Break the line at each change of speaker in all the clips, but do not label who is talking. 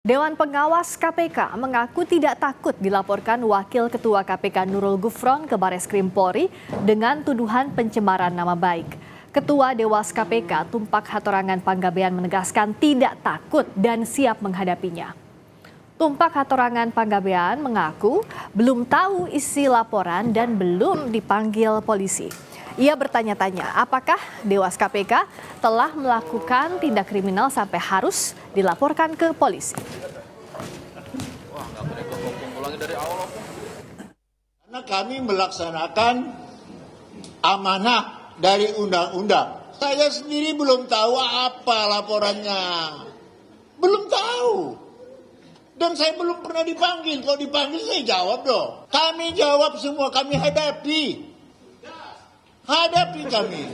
Dewan Pengawas KPK mengaku tidak takut dilaporkan Wakil Ketua KPK Nurul Gufron ke Bareskrim Polri dengan tuduhan pencemaran nama baik. Ketua Dewas KPK Tumpak Hatorangan Panggabean menegaskan tidak takut dan siap menghadapinya. Tumpak Hatorangan Panggabean mengaku belum tahu isi laporan dan belum dipanggil polisi. Ia bertanya-tanya apakah Dewas KPK telah melakukan tindak kriminal sampai harus dilaporkan ke polisi.
Karena kami melaksanakan amanah dari undang-undang. Saya sendiri belum tahu apa laporannya. Belum tahu. Dan saya belum pernah dipanggil. Kalau dipanggil saya jawab dong. Kami jawab semua, kami hadapi. Hadapi kami.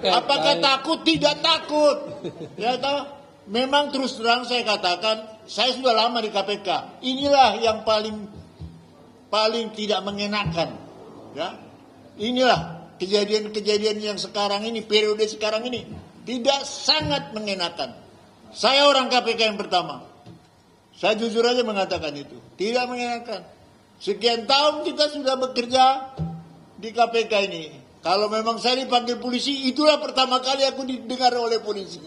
Apakah takut? Tidak takut. Ya toh? Memang terus terang saya katakan, saya sudah lama di KPK. Inilah yang paling tidak mengenakan. Ya. Inilah kejadian-kejadian yang sekarang ini, periode sekarang ini tidak sangat mengenakan. Saya orang KPK yang pertama. Saya jujur aja mengatakan itu. Tidak mengenakan. Sekian tahun kita sudah bekerja di KPK ini. Kalau memang saya dipanggil polisi, itulah pertama kali aku didengar oleh polisi.